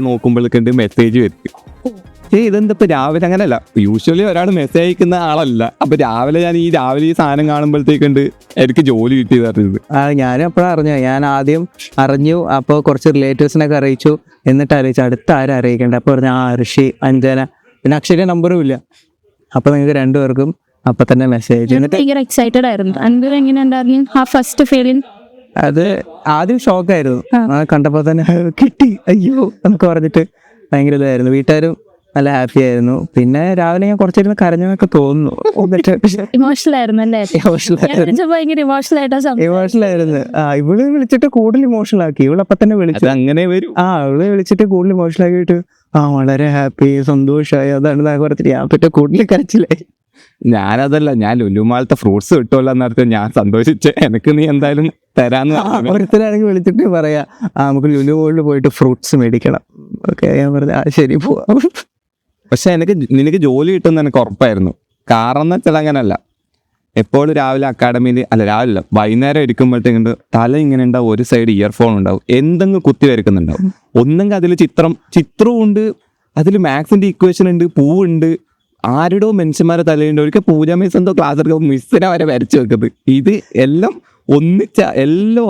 നോക്കുമ്പോഴേക്കുണ്ട് message വരും. ഇതെന്താ ഇപ്പൊ രാവിലെ? അങ്ങനെയല്ല, യൂഷ്വലി ഒരാൾ മെസ്സേജ് അയക്കുന്ന ആളല്ല. അപ്പൊ രാവിലെ ഈ സാധനം കാണുമ്പോഴത്തേക്കുണ്ട് എനിക്ക് ജോലി കിട്ടിയത് അറിഞ്ഞത്. ഞാനും അപ്പോഴാണ് അറിഞ്ഞു. ഞാൻ ആദ്യം അറിഞ്ഞു, അപ്പോൾ കുറച്ച് റിലേറ്റീവ്സിനൊക്കെ അറിയിച്ചു, എന്നിട്ട് അറിയിച്ചു അടുത്ത ആരും അറിയിക്കണ്ട. അപ്പോൾ പറഞ്ഞു ഋഷി, അഞ്ജന, പിന്നെ അക്ഷയ നമ്പറും ഇല്ല. അപ്പോൾ നിങ്ങൾക്ക് രണ്ടുപേർക്കും അപ്പം തന്നെ മെസ്സേജ്. എന്നിട്ട് ഭയങ്കര എക്സൈറ്റഡ് ആയിരുന്നു. അൻവർ എങ്ങനെ ഉണ്ടായിരുന്നു ആ ഫസ്റ്റ് ഫീലിംഗ്? അത് ആദ്യം ഷോക്കായിരുന്നു. കണ്ടപ്പോൾ തന്നെ കിട്ടി അയ്യോ നമുക്ക് പറഞ്ഞിട്ട് ഭയങ്കര ഇതായിരുന്നു. വീട്ടുകാരും നല്ല ഹാപ്പി ആയിരുന്നു. പിന്നെ രാവിലെ ഞാൻ കുറച്ചിരുന്ന് കരഞ്ഞൊക്കെ തോന്നുന്നു. ഇമോഷണൽ ആയിരുന്നു അല്ലേ? ഭയങ്കര ഇമോഷണൽ ആയിരുന്നു. ഇവള് വിളിച്ചിട്ട് കൂടുതൽ ഇമോഷണൽ ആക്കി. ഇവളപ്പം തന്നെ വിളിച്ചു. അങ്ങനെ വരും. ഇവള് വിളിച്ചിട്ട് കൂടുതൽ ഇമോഷണൽ ആക്കിയിട്ട് വളരെ ഹാപ്പി, സന്തോഷമായി, അതാണ് പറഞ്ഞിട്ട് ഞാൻ പറ്റ കൂടുതൽ കരച്ചിലായി. ഞാനതല്ല, ഞാൻ ലുലുമാളത്തെ ഫ്രൂട്ട്സ് കിട്ടുമല്ലോ എന്നർത്ഥം ഞാൻ സന്തോഷിച്ച്. എനിക്ക് നീ എന്തായാലും തരാന്ന്. ഓരോരുത്തരാണെങ്കിൽ വിളിച്ചിട്ട് പറയാ നമുക്ക് ലുലു മോളിൽ പോയിട്ട് ഫ്രൂട്ട്സ് മേടിക്കണം. ഓക്കെ, ഞാൻ പറഞ്ഞ ശരി പോവാം. പക്ഷെ നിനക്ക് ജോലി കിട്ടുമെന്ന് എനിക്ക് ഉറപ്പായിരുന്നു. കാരണം എന്ന് വെച്ചാൽ അങ്ങനല്ല, എപ്പോഴും രാവിലെ അക്കാഡമിയിൽ രാവിലെ വൈകുന്നേരം ഇരിക്കുമ്പോഴത്തേക്കുണ്ട് തല ഇങ്ങനെ ഉണ്ടാവും, ഒരു സൈഡ് ഇയർഫോൺ ഉണ്ടാവും, എന്തെങ്കിലും കുത്തി വരക്കുന്നുണ്ടാവും. ഒന്നെങ്കിൽ അതിൽ ചിത്രവും ഉണ്ട്, അതിൽ മാത്സിന്റെ ഇക്വേഷൻ ഉണ്ട്, പൂവുണ്ട്, ആരുടോ മനുഷ്യന്മാരെ തലയുണ്ട്. ഒരിക്കൽ പൂജ മിസ് എന്തോ ക്ലാസ് എടുക്കുമ്പോൾ മിസ്സിനെ വരെ വരച്ചു വെക്കുന്നത്. ഇത് എല്ലാം എല്ലാം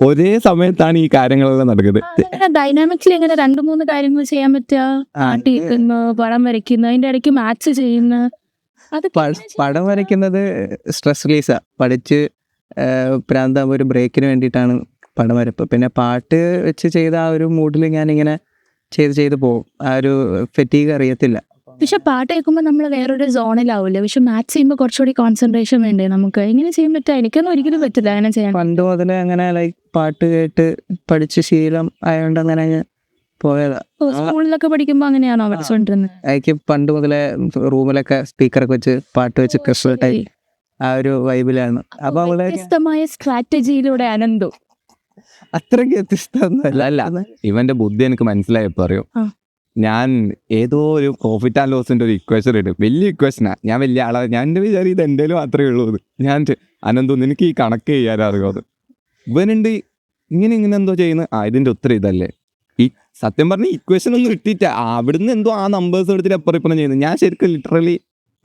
ഒരേ സമയത്താണ് ഈ കാര്യങ്ങളെല്ലാം നടക്കുന്നത്. ഡൈനാമിക്സിൽ എങ്ങനെ 2-3 കാര്യങ്ങൾ ചെയ്യാൻ പറ്റുക? പാട്ടിക്കുന്നു, പടം വരയ്ക്കുന്നു, അതിന്റെ ഇടയ്ക്ക് മാത്സ് ചെയ്യുന്നു. അത് പടം വരയ്ക്കുന്നത് സ്ട്രെസ് റിലീസാ. പഠിച്ച് പ്രാന്താകുമ്പോൾ ഒരു ബ്രേക്കിന് വേണ്ടിയിട്ടാണ് പടം വരപ്പ്. പിന്നെ പാട്ട് വെച്ച് ചെയ്ത ആ ഒരു മൂഡിൽ ഞാനിങ്ങനെ ചെയ്ത് പോകും. ആ ഒരു ഫെറ്റീഗ് അറിയത്തില്ല. പക്ഷെ പാട്ട് കേൾക്കുമ്പോൾ നമ്മൾ വേറൊരു സോണിലാവില്ല. പക്ഷെ മാത്സ് ചെയ്യുമ്പോൾ കുറച്ചുകൂടി കോൺസെൻട്രേഷൻ വേണ്ടേ നമുക്ക്? എങ്ങനെ ചെയ്യാൻ പറ്റുക? എനിക്കൊന്നും ഒരിക്കലും പറ്റില്ല അങ്ങനെ ചെയ്യാൻ. പണ്ട് മുതലേ അങ്ങനെ പാട്ട് കേട്ട് പഠിച്ച് ശീലം ആയതുകൊണ്ട് അങ്ങനെ പോയതാ. സ്കൂളിലൊക്കെ പഠിക്കുമ്പോൾ അങ്ങനെയാണോ പഠിച്ചുകൊണ്ടിരുന്നത്? എനിക്ക് പണ്ട് മുതലേ റൂമിലൊക്കെ സ്പീക്കറൊക്കെ വെച്ച് പാട്ട് വെച്ച് ക്രിസ്മസ് ആ ഒരു വൈബിലാണ്. അപ്പൊ വ്യത്യസ്തമായ സ്ട്രാറ്റജിയിലൂടെ അനന്തു അത്രയ്ക്ക് വ്യത്യസ്തമൊന്നുമല്ല. ഇവന്റെ ബുദ്ധി എനിക്ക് മനസ്സിലായപ്പോ അറിയോ, ഞാൻ ഏതോ ഒരു പ്രോഫിറ്റ് ആൻഡ് ലോസിന്റെ ഒരു ഇക്വേഷൻ ഇടും. വലിയ ഇക്വേഷനാ. ഞാൻ വലിയ ആളാണ്. ഞാൻ എൻ്റെ വിചാരം ഇത് എന്തേലും മാത്രമേ ഉള്ളൂ. ഞാൻ അനന്തോ നിനക്ക് ഈ കണക്ക് ചെയ്യാനറിയോ? അത് ഇവനുണ്ട് ഇങ്ങനെ എന്തോ ചെയ്യുന്നത്. ഇതിന്റെ ഉത്തരം ഇതല്ലേ. ഈ സത്യം പറഞ്ഞ ഇക്വേഷൻ ഒന്നും ഇട്ടിട്ട് അവിടുന്ന് എന്തോ ആ നമ്പേഴ്സ് എടുത്തിട്ട് അപ്പുറം ചെയ്യുന്നത്. ഞാൻ ശരിക്കും ലിറ്ററലി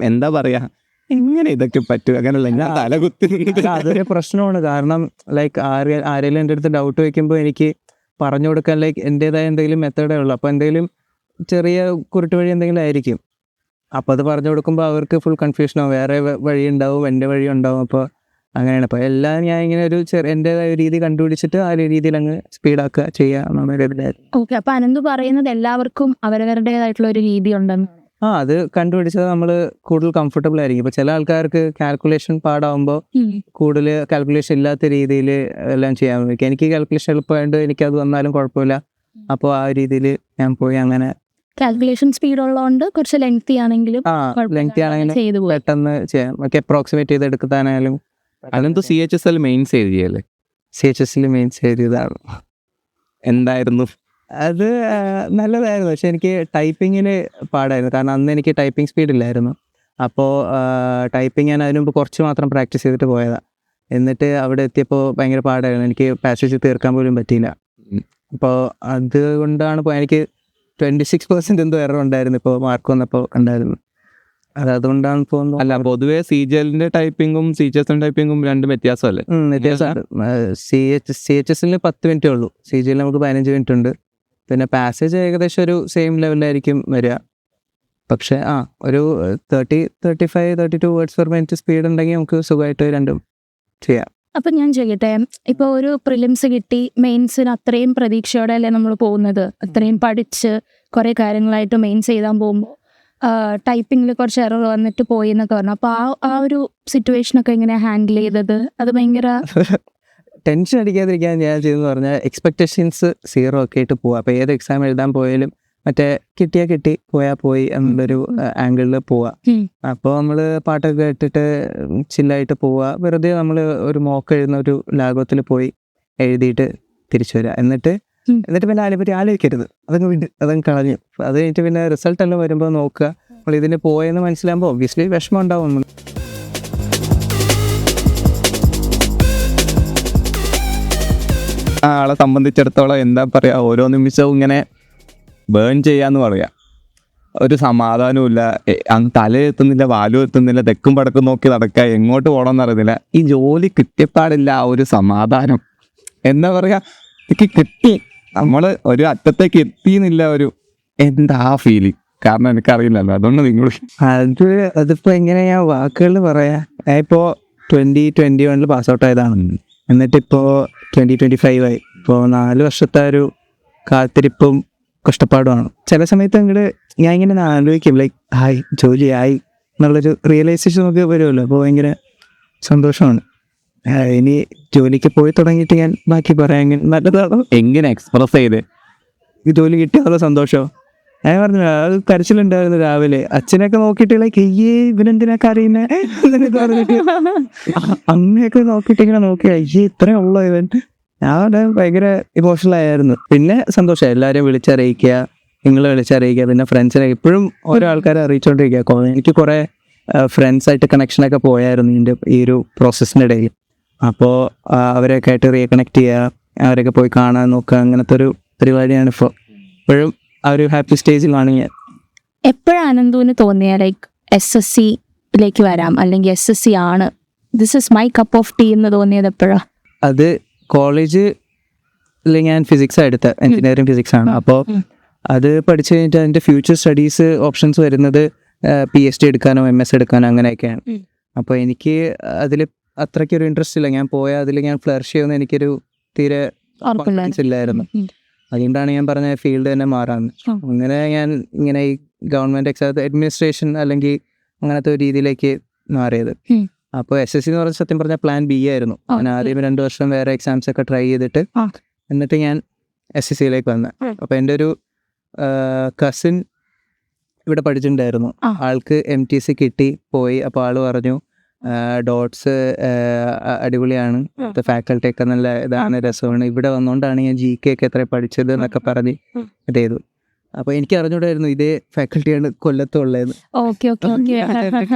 എന്താ പറയാ, എങ്ങനെ ഇതൊക്കെ പറ്റും? അങ്ങനെയല്ല, ഞാൻ തലകുത്തി നിന്നിട്ട്. അതൊരു പ്രശ്നമാണ്. കാരണം ആരെങ്കിലും എൻ്റെ അടുത്ത് ഡൗട്ട് വെക്കുമ്പോൾ എനിക്ക് പറഞ്ഞു കൊടുക്കാൻ എൻ്റെതായ എന്തെങ്കിലും മെത്തേഡേ ഉള്ളൂ. അപ്പോൾ എന്തെങ്കിലും ചെറിയ കുരുട്ട് വഴി എന്തെങ്കിലും ആയിരിക്കും. അപ്പോൾ അത് പറഞ്ഞു കൊടുക്കുമ്പോൾ അവർക്ക് ഫുൾ കൺഫ്യൂഷനാവും. വേറെ വഴി ഉണ്ടാവും, എൻ്റെ വഴി ഉണ്ടാവും. അപ്പോൾ അങ്ങനെയാണ്. അപ്പോൾ എല്ലാം ഞാൻ ഇങ്ങനെ ഒരു എൻ്റെതായ രീതി കണ്ടുപിടിച്ചിട്ട് ആ രീതിയിൽ അങ്ങ് സ്പീഡാക്കുക ചെയ്യുക എന്നുള്ള ഇതിലായിരുന്നു. ഓക്കെ, അപ്പോൾ അനന്ത് പറയുന്നത് എല്ലാവർക്കും അവരവരുടേതായിട്ടുള്ള ഒരു രീതി ഉണ്ടെന്ന്. അത് കണ്ടുപിടിച്ചത് നമ്മൾ കൂടുതൽ കംഫർട്ടബിൾ ആയിരിക്കും. ഇപ്പോൾ ചില ആൾക്കാർക്ക് കാൽക്കുലേഷൻ പാടാവുമ്പോൾ കൂടുതൽ കാൽക്കുലേഷൻ ഇല്ലാത്ത രീതിയിൽ എല്ലാം ചെയ്യാൻ പറ്റും. എനിക്ക് കാൽക്കുലേഷൻ എളുപ്പമായിട്ട് എനിക്കത് വന്നാലും കുഴപ്പമില്ല. അപ്പോൾ ആ രീതിയിൽ ഞാൻ പോയി അങ്ങനെ. കാൽക്കുലേഷൻ സ്പീഡ് ഉള്ളതുകൊണ്ട് കുറച്ച് ലെങ്തി ആണെങ്കിലും പെട്ടെന്ന് ചെയ്യാം. ഒക്കെ അപ്രോക്സിമേറ്റ് ചെയ്ത് എടുക്കാനായാലും. അതെന്തോ CHSL മെയിൻസ് എഴുതിയല്ലേ? CHSL മെയിൻസ് എഴുതിയതാണ്. എന്തായിരുന്നു അത്? നല്ലതായിരുന്നു. പക്ഷെ എനിക്ക് ടൈപ്പിങ്ങിന് പാടായിരുന്നു. കാരണം അന്ന് എനിക്ക് ടൈപ്പിംഗ് സ്പീഡ് ഇല്ലായിരുന്നു. അപ്പോൾ ടൈപ്പിംഗ് ഞാൻ അതിന് മുമ്പ് കുറച്ച് മാത്രം പ്രാക്ടീസ് ചെയ്തിട്ട് പോയതാണ്. എന്നിട്ട് അവിടെ എത്തിയപ്പോൾ ഭയങ്കര പാടായിരുന്നു. എനിക്ക് പാസേജ് തീർക്കാൻ പോലും പറ്റിയില്ല. അപ്പോൾ അതുകൊണ്ടാണ് എനിക്ക് 26% എന്തോ എറർ ഉണ്ടായിരുന്നു. ഇപ്പോൾ മാർക്ക് വന്നപ്പോൾ ഉണ്ടായിരുന്നു. അതുകൊണ്ടാണ് തോന്നുന്നു. അല്ല, പൊതുവെ CGLന്റെ ടൈപ്പിങ്ങും CHSL ടൈപ്പിങ്ങും രണ്ടും വ്യത്യാസമല്ലേ? വ്യത്യാസമാണ്. CHSL 10 മിനിറ്റേ ഉള്ളൂ. CGL നമുക്ക് 15 മിനിറ്റ് ഉണ്ട്. പിന്നെ പാസേജ് ഏകദേശം ഒരു സെയിം ലെവലിലായിരിക്കും വരിക. പക്ഷേ ഒരു 35-32 വേർഡ്സ് പെർ മിനിറ്റ് സ്പീഡ് ഉണ്ടെങ്കിൽ നമുക്ക് സുഖമായിട്ട് രണ്ടും ചെയ്യാം. അപ്പം ഞാൻ ചെയ്യട്ടെ, ഇപ്പോൾ ഒരു പ്രിലിംസ് കിട്ടി, മെയിൻസിന് അത്രയും പ്രതീക്ഷയോടെ അല്ലേ നമ്മൾ പോകുന്നത്? അത്രയും പഠിച്ച് കുറേ കാര്യങ്ങളായിട്ട് മെയിൻസ് എഴുതാൻ പോകുമ്പോൾ ടൈപ്പിങ്ങിൽ കുറച്ച് എറർ വന്നിട്ട് പോയി എന്നൊക്കെ പറഞ്ഞു. അപ്പോൾ ആ ഒരു സിറ്റുവേഷനൊക്കെ എങ്ങനെയാണ് ഹാൻഡിൽ ചെയ്തത്? അത് ഭയങ്കര ടെൻഷൻ അടിക്കാതിരിക്കാൻ ഞാൻ ചെയ്തെന്ന് പറഞ്ഞാൽ എക്സ്പെക്റ്റേഷൻസ് 0 ഒക്കെ ആയിട്ട് പോവുക. അപ്പോൾ ഏത് എക്സാം എഴുതാൻ പോയാലും മറ്റേ കിട്ടി പോയാൽ പോയി എന്നുള്ളൊരു ആംഗിളിൽ പോവുക. അപ്പോൾ നമ്മൾ പാട്ടൊക്കെ കേട്ടിട്ട് ചില്ലായിട്ട് പോവുക. വെറുതെ നമ്മൾ ഒരു മോക്ക് എഴുതുന്ന ഒരു ലാഘവത്തിൽ പോയി എഴുതിയിട്ട് തിരിച്ചു വരിക. എന്നിട്ട് പിന്നെ അതിനെപ്പറ്റി ആലോചിക്കരുത്. അതങ്ങ് കളഞ്ഞു. അത് കഴിഞ്ഞിട്ട് പിന്നെ റിസൾട്ട് എല്ലാം വരുമ്പോൾ നോക്കുക. നമ്മൾ ഇതിന് പോയെന്ന് മനസ്സിലാകുമ്പോൾ ഒബ്വിയസ്ലി വിഷമം ഉണ്ടാവും. ആളെ സംബന്ധിച്ചിടത്തോളം എന്താ പറയുക, ഓരോ നിമിഷവും ഇങ്ങനെ ബേൺ ചെയ്യാന്ന് പറയാ. ഒരു സമാധാനമില്ല, അങ്ങ് തലയെത്തുന്നില്ല, വാലും എത്തുന്നില്ല, തെക്കും പടക്കും നോക്കി നടക്കുക, എങ്ങോട്ട് പോകണമെന്ന് അറിയുന്നില്ല. ഈ ജോലി കിട്ടിയപ്പാടില്ല ആ ഒരു സമാധാനം. എന്താ പറയാ, എനിക്ക് കിട്ടി, നമ്മള് ഒരു അറ്റത്തേക്ക് എത്തിയെന്നില്ല, ഒരു എന്താ ആ ഫീലിംഗ്. കാരണം എനിക്കറിയില്ലല്ലോ, അതുകൊണ്ട് നിങ്ങൾ അതിപ്പോ എങ്ങനെ ഞാൻ വാക്കുകളിൽ പറയാ. ഞാൻ ഇപ്പോ 2021 പാസ് ഔട്ട് ആയതാണ്. എന്നിട്ടിപ്പോ 2025 ആയി. ഇപ്പോ 4 വർഷത്തെ ഒരു കാത്തിരിപ്പും കഷ്ടപ്പാടുമാണ്. ചില സമയത്ത് അങ്ങോട്ട് ഞാൻ ഇങ്ങനെ ആലോചിക്കും, ലൈക്ക് ആയി ജോലി ആയി എന്നുള്ളൊരു റിയലൈസേഷൻ നമുക്ക് വരുമല്ലോ. അപ്പോൾ ഭയങ്കര സന്തോഷമാണ്. ഇനി ജോലിക്ക് പോയി തുടങ്ങിയിട്ട് ഞാൻ ബാക്കി പറയാൻ നല്ലതാണോ, എങ്ങനെ എക്സ്പ്രസ് ചെയ്ത് ഈ ജോലി കിട്ടിയാലുള്ള സന്തോഷമോ. ഞാൻ പറഞ്ഞു അത് കരച്ചിലുണ്ടായിരുന്നു രാവിലെ. അച്ഛനൊക്കെ നോക്കിയിട്ട് ലൈക്ക് അയ്യേ ഇവനെന്തിനൊക്കെ അറിയുന്നേ എന്നൊക്കെ പറഞ്ഞിട്ട് അമ്മയൊക്കെ നോക്കിയിട്ട് ഇങ്ങനെ നോക്കി അയ്യേ ഇത്രേ ഉള്ളോ ഇവൻ. ഞാൻ ഭയങ്കര ഇമോഷണൽ ആയിരുന്നു. പിന്നെ സന്തോഷമായി, എല്ലാവരെയും വിളിച്ചറിയിക്കുക, നിങ്ങൾ വിളിച്ചറിയിക്കുക, പിന്നെ ഫ്രണ്ട്സിനെ എപ്പോഴും ഓരോ ആൾക്കാരെ അറിയിച്ചുകൊണ്ടിരിക്കുക. എനിക്ക് കുറേ ഫ്രണ്ട്സായിട്ട് കണക്ഷനൊക്കെ പോയായിരുന്നു ഇതിൻ്റെ ഈ ഒരു പ്രോസസ്സിൻ്റെ ഇടയിൽ. അപ്പോൾ അവരെയൊക്കെ ആയിട്ട് റീകണക്ട് ചെയ്യുക, അവരൊക്കെ പോയി കാണാൻ നോക്കുക, അങ്ങനത്തെ ഒരു പരിപാടിയാണ് ഇപ്പോൾ. ഇപ്പോഴും ആ ഒരു ഹാപ്പി സ്റ്റേജിലാണ് ഞാൻ. എപ്പോഴാണ് അനന്തുവിന് തോന്നിയ ലൈക്ക് SSC വരാം, അല്ലെങ്കിൽ SSC ആണ് this is my cup of tea എന്ന് തോന്നിയത് എപ്പോഴാണ്? അത് കോളേജിൽ ഞാൻ ഫിസിക്സാണ് എടുത്തത്, എഞ്ചിനീയറിംഗ് ഫിസിക്സ് ആണ്. അപ്പോൾ അത് പഠിച്ചു കഴിഞ്ഞിട്ട് അതിൻ്റെ ഫ്യൂച്ചർ സ്റ്റഡീസ് ഓപ്ഷൻസ് വരുന്നത് PhD എടുക്കാനോ MS എടുക്കാനോ അങ്ങനെയൊക്കെയാണ്. അപ്പോൾ എനിക്ക് അതിൽ അത്രയ്ക്കൊരു ഇൻട്രസ്റ്റ് ഇല്ല. ഞാൻ പോയാൽ അതിൽ ഞാൻ ഫ്ലറിഷ് ചെയ്യുമെന്ന് എനിക്കൊരു തീരെ കോൺഫിഡൻസ് ഇല്ലായിരുന്നു. അതുകൊണ്ടാണ് ഞാൻ പറഞ്ഞ ഫീൽഡ് തന്നെ മാറാന്ന്. അങ്ങനെ ഞാൻ ഇങ്ങനെ ഈ ഗവൺമെൻറ് എക്സാം അഡ്മിനിസ്ട്രേഷൻ അല്ലെങ്കിൽ അങ്ങനത്തെ ഒരു രീതിയിലേക്ക് മാറിയത്. അപ്പോൾ SSC എന്ന് പറഞ്ഞ സത്യം പറഞ്ഞാൽ പ്ലാൻ B ആയിരുന്നു. ഞാൻ ആദ്യം 2 വർഷം വേറെ എക്സാംസ് ഒക്കെ ട്രൈ ചെയ്തിട്ട് എന്നിട്ട് ഞാൻ SSCയിലേക്ക് വന്നത്. അപ്പോൾ എൻ്റെ ഒരു കസിൻ ഇവിടെ പഠിച്ചിട്ടുണ്ടായിരുന്നു. ആൾക്ക് MTC കിട്ടി പോയി. അപ്പോൾ ആൾ പറഞ്ഞു ഡോട്ട്സ് അടിപൊളിയാണ്, ഫാക്കൽറ്റി ഒക്കെ നല്ല ഇതാണ്, രസമാണ്, ഇവിടെ വന്നുകൊണ്ടാണ് ഞാൻ GK ഒക്കെ എത്ര പഠിച്ചത് എന്നൊക്കെ പറഞ്ഞ് ഇത് ചെയ്തു. അപ്പോൾ എനിക്ക് അറിഞ്ഞൂടായിരുന്നു ഇതേ ഫാക്കൽറ്റിയാണ് കൊല്ലത്തുള്ളത്.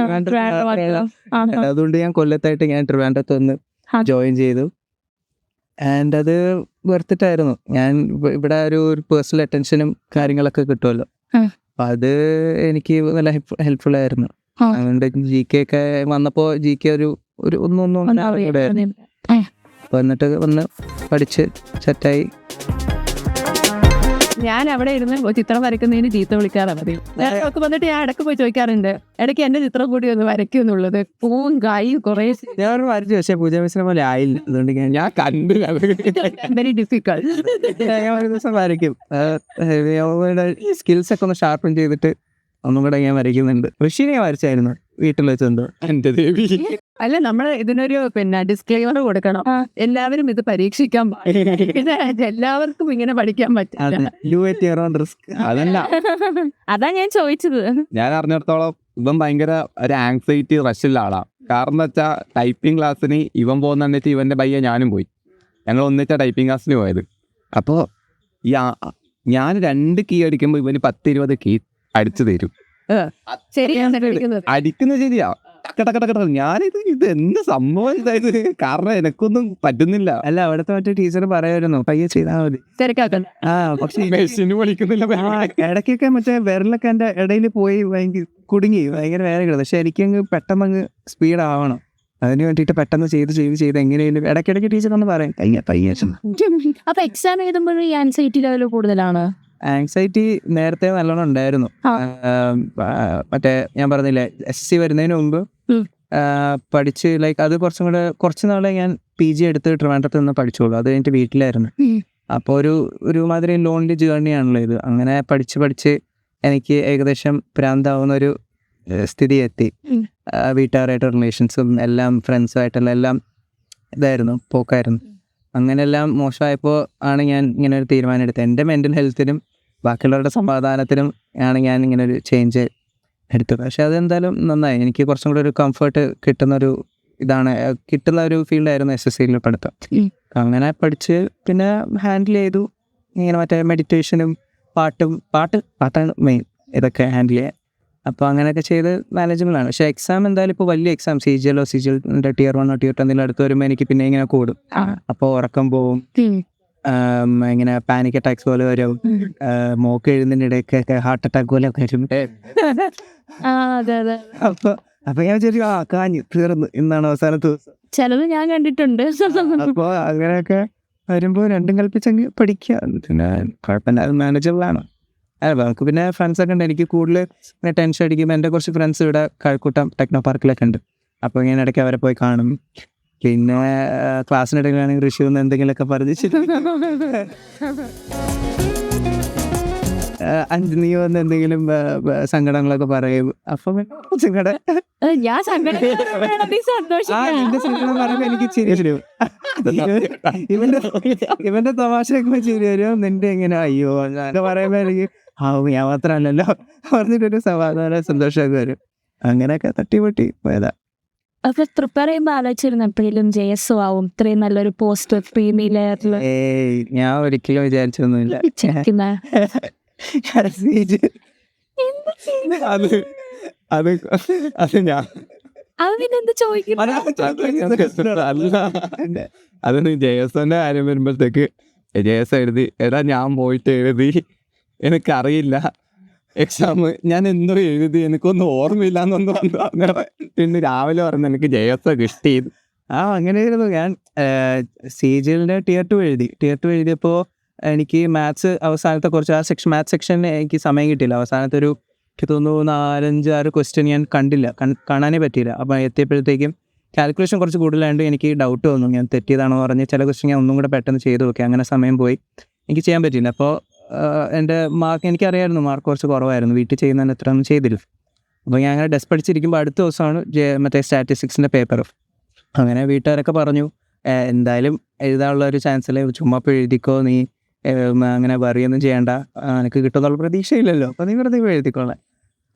അതുകൊണ്ട് ഞാൻ കൊല്ലത്തായിട്ട് ഞാൻ ട്രിവാൻഡ്രത്ത് വന്ന് ജോയിൻ ചെയ്തു. ആൻഡ് അത് വെർത്തിട്ടായിരുന്നു. ഞാൻ ഇവിടെ ഒരു പേഴ്സണൽ അറ്റൻഷനും കാര്യങ്ങളൊക്കെ കിട്ടുമല്ലോ, അപ്പം അത് എനിക്ക് നല്ല ഹെൽപ്ഫുൾ ആയിരുന്നു. അതുകൊണ്ട് GK ഒക്കെ വന്നപ്പോൾ GK ഒരു ഒന്നും അപ്പോൾ എന്നിട്ട് വന്ന് പഠിച്ച് സെറ്റായി. ഞാൻ അവിടെ ഇരുന്ന് ചിത്രം വരയ്ക്കുന്നതിന് ചീത്ത വിളിക്കാറാണ് മതി. ഒക്കെ വന്നിട്ട് ഞാൻ ഇടയ്ക്ക് പോയി ചോദിക്കാറുണ്ട്, ഇടയ്ക്ക് എന്റെ ചിത്രം കൂടി ഒന്ന് വരയ്ക്കുന്നുള്ളത്. പൂവും കായും കുറേ ഞാൻ വരച്ചു, പക്ഷേ പൂജ മിശ്രം പോലെ ആയില്ല. അതുകൊണ്ട് ഞാൻ കണ്ടില്ല. Very difficult. ഞാൻ ഒരു ദിവസം വരയ്ക്കും. സ്കിൽസ് ഒക്കെ ഒന്ന് ഷാർപ്പൺ ചെയ്തിട്ട് ഒന്നും കൂടെ ഞാൻ വരയ്ക്കുന്നുണ്ട്. ഋഷിനെ ഞാൻ വരച്ചായിരുന്നു വീട്ടിൽ വെച്ചുണ്ടോ. എൻ്റെ ദേവി. അല്ല, നമ്മൾ ഇതിനൊരു ഡിസ്ക്ലെയിമർ കൊടുക്കണം. എല്ലാവരും ഇത് പരീക്ഷിക്കാൻ പാടില്ല. പിന്നെ എല്ലാവർക്കും ഇങ്ങനെ പഠിക്കാൻ പറ്റില്ല. അതല്ല, അതാ ഞാൻ ചോദിച്ചത്. ഞാൻ അറിഞ്ഞിടത്തോളം ഇവൻ ഭയങ്കര ഒരു ആങ്സൈറ്റി റഷിലുള്ള ആളാണ്. കാരണം എന്താ വെച്ചാൽ ടൈപ്പിംഗ് ക്ലാസ്സിന് ഇവൻ പോകുന്നിട്ട് ഇവൻ്റെ പയ്യ ഞാനും പോയി. ഞങ്ങൾ ഒന്നിച്ച ടൈപ്പിംഗ് ക്ലാസ്സിന് പോയത്. അപ്പോൾ ഞാൻ 2 കീ അടിക്കുമ്പോൾ ഇവന് 10-20 കീ അടിച്ചു തരും. അടിക്കുന്ന ശരിയാ, ഞാനിത് എന്ത് സംഭവം ഇതായത്, കാരണം എനക്കൊന്നും പറ്റുന്നില്ല. അല്ല, അവിടുത്തെ മറ്റേ ടീച്ചർ പറയായിരുന്നു പയ്യെ ചെയ്താൽ മതി. പക്ഷേ ഇടയ്ക്കൊക്കെ മറ്റേ വിരലൊക്കെ എൻ്റെ ഇടയിൽ പോയി കുടുങ്ങി ഭയങ്കര വേദന കിടന്നു. പക്ഷെ എനിക്കങ്ങ് പെട്ടെന്ന് സ്പീഡ് ആവണം. അതിന് വേണ്ടിയിട്ട് പെട്ടെന്ന് ചെയ്ത് എങ്ങനെയും ഇടയ്ക്കിടയ്ക്ക് ടീച്ചർ ഒന്ന് പറയും പയ്യെ. അപ്പൊ എക്സാം എഴുതുമ്പോൾ ഈ ആൻസൈറ്റി ലെവൽ കൂടുതലാണ്? ആങ്സൈറ്റി നേരത്തെ നല്ലോണം ഉണ്ടായിരുന്നു. മറ്റേ ഞാൻ പറഞ്ഞില്ലേ SSC വരുന്നതിന് മുമ്പ് പഠിച്ച് ലൈക്ക് അത് കുറച്ച് നാളെ ഞാൻ PG എടുത്ത് ട്രിവാൻഡ്രത്ത് നിന്ന് പഠിച്ചോളൂ. അത് കഴിഞ്ഞിട്ട് വീട്ടിലായിരുന്നു. അപ്പോൾ ഒരുമാതിരി ലോൺലി ജേർണിയാണല്ലോ ഇത്. അങ്ങനെ പഠിച്ച് എനിക്ക് ഏകദേശം ഭ്രാന്താവുന്നൊരു സ്ഥിതി എത്തി. വീട്ടുകാരായിട്ട് റിലേഷൻസും എല്ലാം ഫ്രണ്ട്സുമായിട്ടുള്ള ഇതായിരുന്നു, പോക്കായിരുന്നു. അങ്ങനെയെല്ലാം മോശമായപ്പോൾ ആണ് ഞാൻ ഇങ്ങനെ ഒരു തീരുമാനം എടുത്തത്. എൻ്റെ മെൻ്റൽ ഹെൽത്തിനും ബാക്കിയുള്ളവരുടെ സമാധാനത്തിനും ആണ് ഞാൻ ഇങ്ങനെ ഒരു ചേഞ്ച് എടുത്തത്. പക്ഷെ അതെന്തായാലും നന്നായി. എനിക്ക് കുറച്ചും കൂടെ ഒരു കംഫർട്ട് കിട്ടുന്ന ഒരു ഫീൽഡായിരുന്നു SSCയിൽ പഠിത്തം. അങ്ങനെ പഠിച്ച് പിന്നെ ഹാൻഡിൽ ചെയ്തു. ഇങ്ങനെ മറ്റേ മെഡിറ്റേഷനും പാട്ടാണ് മെയിൻ ഇതൊക്കെ ഹാൻഡിൽ ചെയ്യാൻ. അപ്പോൾ അങ്ങനെയൊക്കെ ചെയ്ത് മാനേജബിളാണ്. പക്ഷേ എക്സാം എന്തായാലും ഇപ്പോൾ വലിയ എക്സാം CGL Tier 1 Tier 2 എന്തെങ്കിലും അടുത്ത് വരുമ്പോൾ എനിക്ക് പിന്നെ ഇങ്ങനെ കൂടും. അപ്പോൾ ഉറക്കം പോവും. ഇങ്ങനെ പാനിക് അറ്റാക്സ് പോലെ വരും, മോക്ക് എഴുതുന്നതിൻ്റെ ഇടയ്ക്കൊക്കെ ഹാർട്ട് അറ്റാക്ക് പോലെ ഒക്കെ വരും. അതെ അതെ. അപ്പൊ ഞാൻ വിചാരിച്ചു കാഞ്ഞു തീർന്നു, ഇന്നാണ് അവസാനത്തെ ദിവസം. ചിലത് ഞാൻ കണ്ടിട്ടുണ്ട്. അപ്പോൾ അങ്ങനെയൊക്കെ വരുമ്പോൾ രണ്ടും കൽപ്പിച്ചെങ്കിൽ പഠിക്കുക, പിന്നെ കുഴപ്പമില്ല, മാനേജബിൾ ആണ്. അല്ല നമുക്ക് പിന്നെ ഫ്രണ്ട്സൊക്കെ ഉണ്ട്. എനിക്ക് കൂടുതൽ ഇങ്ങനെ ടെൻഷൻ അടിക്കുമ്പോൾ എൻ്റെ കുറച്ച് ഫ്രണ്ട്സ് ഇവിടെ കഴക്കൂട്ടം ടെക്നോ പാർക്കിലൊക്കെ ഉണ്ട്. അപ്പോൾ ഇങ്ങനെ ഇടയ്ക്ക് അവരെ പോയി കാണും. പിന്നെ ക്ലാസ്സിനിടയിലാണെങ്കിൽ ഋഷി ഒന്ന് എന്തെങ്കിലുമൊക്കെ പറഞ്ഞ് നീ വന്ന് എന്തെങ്കിലും സങ്കടങ്ങളൊക്കെ പറയും. അപ്പം സങ്കടം ഞാൻ സങ്കടം പറയുമ്പോൾ എനിക്ക് ചിരി വരും. ഇവന്റെ തമാശയൊക്കെ ചിരി വരും. നിന്റെ ഇങ്ങനെ അയ്യോ എന്നൊക്കെ പറയുമ്പോൾ എനിക്ക് ഞാൻ മാത്രമല്ലല്ലോ പറഞ്ഞിട്ടൊരു സമാധാന സന്തോഷമൊക്കെ വരും. അങ്ങനെയൊക്കെ തട്ടിപൊട്ടി പോയതാ. അപ്പൊ പ്രിപ്പയർ ചെയ്യുമ്പോൾ ആലോചിച്ചിരുന്നു എപ്പോഴും JSO ആവും ഇത്രയും നല്ലൊരു പോസ്റ്റ് ക്രീമി ലെയറിൽ? ഞാൻ ഒരിക്കലും വിചാരിച്ചൊന്നുമില്ല. അത് ഞാൻ അതൊന്ന് JSOന്റെ കാര്യം വരുമ്പോഴത്തേക്ക് JS എഴുതി, എടാ ഞാൻ പോയിട്ട് എഴുതി, എനിക്കറിയില്ല എക്സാം, ഞാൻ എന്തോ എഴുതി, എനിക്കൊന്നും ഓർമ്മയില്ല എന്നൊന്നും പിന്നെ രാവിലെ പറഞ്ഞ് എനിക്ക് JS കിട്ടിയത്. അങ്ങനെയായിരുന്നു. ഞാൻ CGLന്റെ Tier 2 എഴുതി. Tier 2 എഴുതിയപ്പോൾ എനിക്ക് മാത്സ് അവസാനത്തെ കുറച്ച് മാത്സ് സെക്ഷനിൽ എനിക്ക് സമയം കിട്ടിയില്ല. അവസാനത്തെ ഒരു എനിക്ക് തോന്നുന്നു 4-5-6 ക്വസ്റ്റ്യൻ ഞാൻ കണ്ടില്ല, കാണാനേ പറ്റിയില്ല. അപ്പം എത്തിയപ്പോഴത്തേക്കും കാൽക്കുലേഷൻ കുറച്ച് കൂടുതലായതുകൊണ്ട് എനിക്ക് ഡൗട്ട് വന്നു, ഞാൻ തെറ്റിയതാണെന്ന് പറഞ്ഞ് ചില ക്വസ്റ്റ്യൻ ഞാൻ ഒന്നും കൂടെ പെട്ടെന്ന് ചെയ്ത് നോക്കി. അങ്ങനെ സമയം പോയി, എനിക്ക് ചെയ്യാൻ പറ്റിയില്ല. അപ്പോൾ എൻ്റെ മാർക്ക് എനിക്കറിയായിരുന്നു, മാർക്ക് കുറച്ച് കുറവായിരുന്നു, വീട്ടിൽ ചെയ്യുന്നതിന് എത്ര ഒന്നും ചെയ്തില്ല. അപ്പോൾ ഞാൻ അങ്ങനെ ഡെസ്ക് പഠിച്ചിരിക്കുമ്പോൾ അടുത്ത ദിവസമാണ് മറ്റേ സ്റ്റാറ്റിസ്റ്റിക്സിൻ്റെ പേപ്പർ. അങ്ങനെ വീട്ടുകാരൊക്കെ പറഞ്ഞു എന്തായാലും എഴുതാനുള്ള ഒരു ചാൻസിൽ ചുമ്മാ ഇപ്പോൾ എഴുതിക്കോ, നീ അങ്ങനെ വറിയൊന്നും ചെയ്യണ്ട, എനിക്ക് കിട്ടുന്നുള്ള പ്രതീക്ഷയില്ലല്ലോ, അപ്പോൾ നീ വെറുതെ എഴുതിക്കോളാം.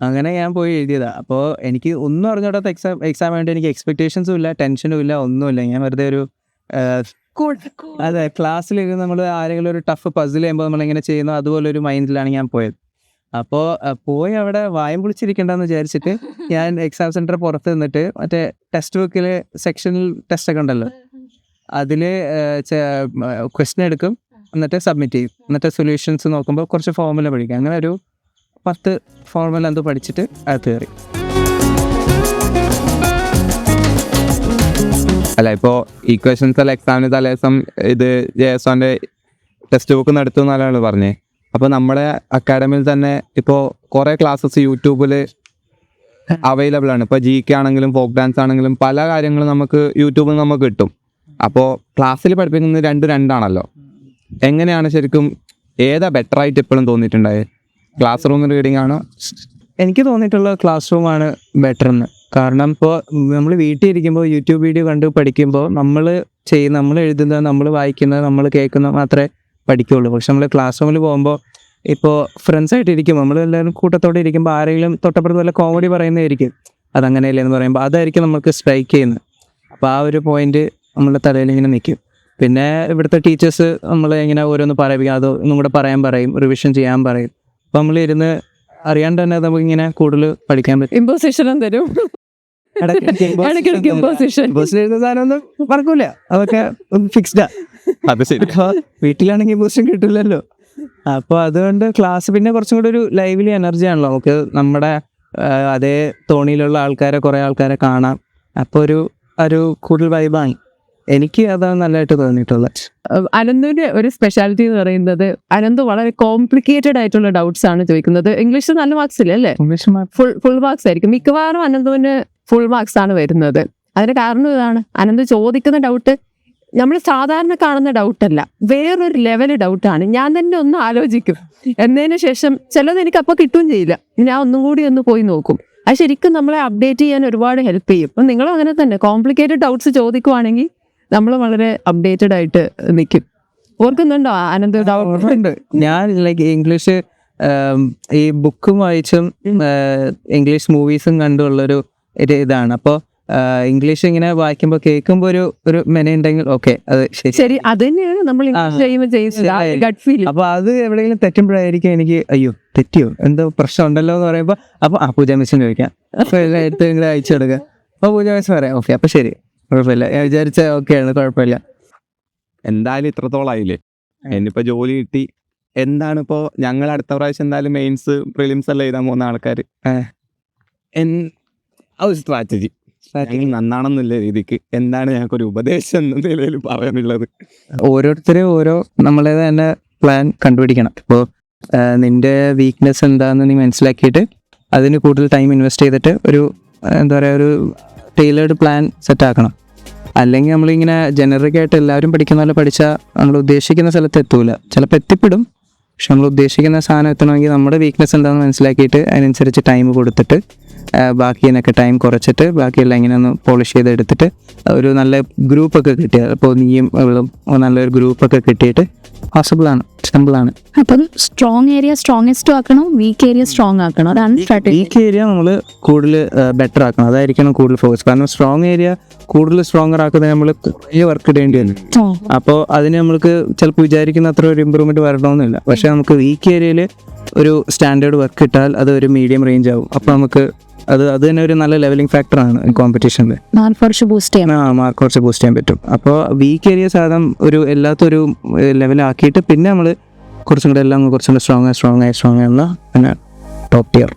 അങ്ങനെ ഞാൻ പോയി എഴുതിയതാണ്. അപ്പോൾ എനിക്ക് ഒന്നും അറിഞ്ഞോടാത്ത എക്സാം വേണ്ടി എനിക്ക് എക്സ്പെക്റ്റേഷൻസും ഇല്ല, ടെൻഷനും ഇല്ല, ഒന്നുമില്ല. ഞാൻ വെറുതെ ഒരു അതെ ക്ലാസ്സിൽ നമ്മൾ ആരെങ്കിലും ഒരു ടഫ് പസിൽ ചെയ്യുമ്പോൾ നമ്മളിങ്ങനെ ചെയ്യുന്നു അതുപോലെ ഒരു മൈൻഡിലാണ് ഞാൻ പോയത്. അപ്പോൾ പോയി അവിടെ വായം പൊളിച്ചിരിക്കണ്ടെന്ന് വിചാരിച്ചിട്ട് ഞാൻ എക്സാം സെൻറ്റർ പുറത്ത് നിന്നിട്ട് മറ്റേ ടെക്സ്റ്റ് ബുക്കിൽ സെക്ഷനിൽ ടെസ്റ്റൊക്കെ ഉണ്ടല്ലോ, അതിൽ ക്വസ്റ്റ്യൻ എടുക്കും, എന്നിട്ട് സബ്മിറ്റ് ചെയ്യും, എന്നിട്ട് സൊല്യൂഷൻസ് നോക്കുമ്പോൾ കുറച്ച് ഫോർമുല പഠിക്കും. അങ്ങനെ ഒരു 10 ഫോർമുല എന്തോ പഠിച്ചിട്ട് അത് കയറി. അല്ല ഇപ്പോൾ ഈക്വേഷൻസ് അല്ല എക്സാമിന് തലേദിവസം ഇത് JSOന്റെ ടെക്സ്റ്റ് ബുക്ക് നടത്തും എന്നാണ് പറഞ്ഞത്. അപ്പോൾ നമ്മുടെ അക്കാഡമിയിൽ തന്നെ ഇപ്പോൾ കുറേ ക്ലാസ്സസ് യൂട്യൂബിൽ അവൈലബിൾ ആണ്. ഇപ്പോൾ GK ആണെങ്കിലും ഫോക്ക് ഡാൻസ് ആണെങ്കിലും പല കാര്യങ്ങളും നമുക്ക് യൂട്യൂബിൽ നമുക്ക് കിട്ടും. അപ്പോൾ ക്ലാസ്സിൽ പഠിപ്പിക്കുന്നത് രണ്ടാണല്ലോ. എങ്ങനെയാണ് ശരിക്കും ഏതാ ബെറ്റർ ആയിട്ട് എപ്പോഴും തോന്നിയിട്ടുണ്ടായത്? ക്ലാസ് റൂം റീഡിംഗ് ആണോ? എനിക്ക് തോന്നിയിട്ടുള്ള ക്ലാസ് റൂമാണ് ബെറ്റർ എന്ന്. കാരണം ഇപ്പോൾ നമ്മൾ വീട്ടിൽ ഇരിക്കുമ്പോൾ യൂട്യൂബ് വീഡിയോ കണ്ട് പഠിക്കുമ്പോൾ നമ്മൾ എഴുതുന്നത്, നമ്മൾ വായിക്കുന്നത്, നമ്മൾ കേൾക്കുന്നത് മാത്രമേ പഠിക്കുകയുള്ളൂ. പക്ഷെ നമ്മൾ ക്ലാസ് റൂമിൽ പോകുമ്പോൾ ഇപ്പോൾ ഫ്രണ്ട്സായിട്ട് ഇരിക്കുമ്പോൾ നമ്മൾ എല്ലാവരും കൂട്ടത്തോടെ ഇരിക്കുമ്പോൾ ആരെങ്കിലും തൊട്ടപ്പുറത്ത് വല്ല കോമഡി പറയുന്നതായിരിക്കും, അതങ്ങനെയല്ലേ എന്ന് പറയുമ്പോൾ അതായിരിക്കും നമുക്ക് സ്ട്രൈക്ക് ചെയ്യുന്നത്. അപ്പോൾ ആ ഒരു പോയിന്റ് നമ്മുടെ തലയിൽ ഇങ്ങനെ നിൽക്കും. പിന്നെ ഇവിടുത്തെ ടീച്ചേഴ്സ് നമ്മളെ ഇങ്ങനെ ഓരോന്ന് പറയിപ്പിക്കും, അത് ഒന്നും കൂടെ പറയാൻ പറയും, റിവിഷൻ ചെയ്യാൻ പറയും. അപ്പോൾ നമ്മൾ ഇരുന്ന് അറിയാണ്ട് തന്നെ നമുക്ക് ഇങ്ങനെ കൂടുതൽ പഠിക്കാൻ പറ്റും. ഇമ്പോസിഷനും തരും, എഴുതുന്ന സാധനമൊന്നും പറക്കൂല, അതൊക്കെ ഫിക്സ്ഡാ. അത് ശരി. വീട്ടിലാണെങ്കിൽ ഇമ്പോസിഷൻ കിട്ടില്ലല്ലോ. അപ്പോൾ അതുകൊണ്ട് ക്ലാസ് പിന്നെ കുറച്ചും കൂടി ഒരു ലൈവ്ലി എനർജി ആണല്ലോ, നമുക്ക് നമ്മുടെ അതേ തോണിയിലുള്ള കുറേ ആൾക്കാരെ കാണാം. അപ്പോൾ ഒരു കൂടുതൽ വൈബായി. എനിക്ക് അതാണ് നല്ലതായിട്ട് തോന്നിയിട്ടുള്ളത്. അനന്തുവിന്റെ ഒരു സ്പെഷ്യാലിറ്റി എന്ന് പറയുന്നത് അനന്ത് വളരെ കോംപ്ലിക്കേറ്റഡ് ആയിട്ടുള്ള ഡൗട്ട്സ് ആണ് ചോദിക്കുന്നത്. ഇംഗ്ലീഷിൽ നല്ല മാർക്സ് ഇല്ല അല്ലേ? ഫുൾ മാർക്സ് ആയിരിക്കും മിക്കവാറും. അനന്തുവിന് ഫുൾ മാർക്സ് ആണ് വരുന്നത്. അതിന് കാരണം ഇതാണ്, അനന്ത് ചോദിക്കുന്ന ഡൗട്ട് നമ്മൾ സാധാരണ കാണുന്ന ഡൗട്ടല്ല, വേറൊരു ലെവൽ ഡൗട്ടാണ്. ഞാൻ തന്നെ ഒന്ന് ആലോചിക്കും, എന്നതിന് ശേഷം ചിലത് എനിക്ക് അപ്പോൾ കിട്ടുകയും ചെയ്യില്ല, ഞാൻ ഒന്നും കൂടി ഒന്ന് പോയി നോക്കും. അത് ശരിക്കും നമ്മളെ അപ്ഡേറ്റ് ചെയ്യാൻ ഒരുപാട് ഹെൽപ്പ് ചെയ്യും. അപ്പം നിങ്ങളും അങ്ങനെ തന്നെ കോംപ്ലിക്കേറ്റഡ് ഡൗട്ട്സ് ചോദിക്കുവാണെങ്കിൽ നമ്മൾ വളരെ അപ്ഡേറ്റഡ് ആയിട്ട് നിൽക്കും. ഓർക്കുന്നുണ്ടോ അനന്ത് ഡൗട്ട്? ഞാൻ ലൈക്ക് ഇംഗ്ലീഷ് ഈ ബുക്കും വായിച്ചും ഇംഗ്ലീഷ് മൂവീസും കണ്ടുള്ളൊരു ഇതാണ്. അപ്പോൾ ഇംഗ്ലീഷ് ഇങ്ങനെ വായിക്കുമ്പോൾ കേൾക്കുമ്പോൾ ഒരു മെനുണ്ടെങ്കിൽ ഓക്കെ, അത് ശരി, അത് തന്നെയാണ് നമ്മൾ ഗട്ട് ഫീൽ. അപ്പൊ അത് എവിടെയെങ്കിലും തെറ്റുമ്പോഴായിരിക്കും എനിക്ക് അയ്യോ തെറ്റിയോ എന്തോ പ്രശ്നം ഉണ്ടല്ലോ എന്ന് പറയുമ്പോൾ അപ്പോൾ പൂജ മിസ്സിന് ചോദിക്കാം, അപ്പോൾ എല്ലാം എടുത്തെങ്കിലും അയച്ചു കൊടുക്കുക. അപ്പോൾ പൂജ മിസ് പറയാം ഓക്കെ, അപ്പോൾ ശരി കുഴപ്പമില്ല, ഞാൻ വിചാരിച്ച ഓക്കെയാണ്, കുഴപ്പമില്ല. എന്തായാലും ഇത്രത്തോളായില്ലേ, എന്നിപ്പോൾ ജോലി കിട്ടി. എന്താണ് ഇപ്പോൾ ഞങ്ങൾ അടുത്ത പ്രാവശ്യം എന്തായാലും മെയിൻസ് പ്രിലിംസ് എല്ലാം എഴുതാൻ പോകുന്ന ആൾക്കാർ ആ ഒരു സ്ട്രാറ്റജി ഞങ്ങൾ നന്നാണെന്നുള്ള രീതിക്ക് എന്താണ് ഞങ്ങൾക്കൊരു ഉപദേശം എന്ന നിലയിൽ പറയാനുള്ളത്? ഓരോരുത്തരും ഓരോ നമ്മളേത് തന്നെ പ്ലാൻ കണ്ടുപിടിക്കണം. ഇപ്പോൾ നിന്റെ വീക്ക്നെസ് എന്താണെന്ന് നീ മനസ്സിലാക്കിയിട്ട് അതിന് കൂടുതൽ ടൈം ഇൻവെസ്റ്റ് ചെയ്തിട്ട് ഒരു എന്താ പറയുക ഒരു ടൈലേർഡ് പ്ലാൻ സെറ്റ് ആക്കണം. അല്ലെങ്കിൽ നമ്മളിങ്ങനെ ജനറിക് ആയിട്ട് എല്ലാവരും പഠിക്കുന്ന പോലെ പഠിച്ചാൽ നമ്മൾ ഉദ്ദേശിക്കുന്ന സ്ഥലത്ത് എത്തൂല. ചിലപ്പോൾ എത്തിപ്പെടും, പക്ഷെ നമ്മൾ ഉദ്ദേശിക്കുന്ന സാധനം എത്തണമെങ്കിൽ നമ്മുടെ വീക്ക്നെസ് എന്താണെന്ന് മനസ്സിലാക്കിയിട്ട് അതിനനുസരിച്ച് ടൈം കൊടുത്തിട്ട് ബാക്കിനൊക്കെ ടൈം കുറച്ചിട്ട് ബാക്കിയെല്ലാം ഇങ്ങനെ ഒന്ന് പോളിഷ് ചെയ്തെടുത്തിട്ട് ഒരു നല്ല ഗ്രൂപ്പൊക്കെ കിട്ടിയാൽ, ഇപ്പോൾ നീയും ഇവളും നല്ലൊരു ഗ്രൂപ്പൊക്കെ കിട്ടിയിട്ട് പോസിബിളാണ്, സിമ്പിളാണ്. അപ്പം സ്ട്രോങ് ഏരിയ സ്ട്രോങ്ങസ്റ്റ് ആക്കണം, വീക്ക് ഏരിയ സ്ട്രോങ് ആക്കണം. അതാണ് സ്ട്രാറ്റജി. വീക്ക് ഏരിയ നമ്മൾ കൂടുതൽ ബെറ്റർ ആക്കണം, അതായിരിക്കണം കൂടുതൽ ഫോക്കസ്. കാരണം സ്ട്രോങ് ഏരിയ കൂടുതൽ സ്ട്രോങ്ങർ ആക്കുന്നത് നമ്മൾ കുറേ വർക്ക് ഇടേണ്ടി വരും. അപ്പോൾ അതിന് നമ്മൾക്ക് ചിലപ്പോൾ വിചാരിക്കുന്ന അത്ര ഒരു ഇമ്പ്രൂവ്മെൻറ്റ് വരണമെന്നില്ല. പക്ഷേ നമുക്ക് വീക്ക് ഏരിയയിൽ ഒരു സ്റ്റാൻഡേർഡ് വർക്ക് ഇട്ടാൽ അത് ഒരു മീഡിയം റേഞ്ച് ആവും. അപ്പോൾ നമുക്ക് അത് തന്നെ ഒരു നല്ല ലെവലിംഗ് ഫാക്ടറാണ് കോമ്പറ്റീഷനിൽ. മാർക്ക് കുറച്ച് ബൂസ്റ്റ് ചെയ്യാൻ പറ്റും. അപ്പോൾ വീക്ക് ഏരിയ സാധനം ഒരു എല്ലാത്തൊരു ലെവലാക്കിയിട്ട് പിന്നെ നമ്മൾ കുറച്ചും കൂടെ എല്ലാം കുറച്ചും കൂടെ സ്ട്രോങ് ആയുള്ള പിന്നെ ടോപ്പ് ടിയർ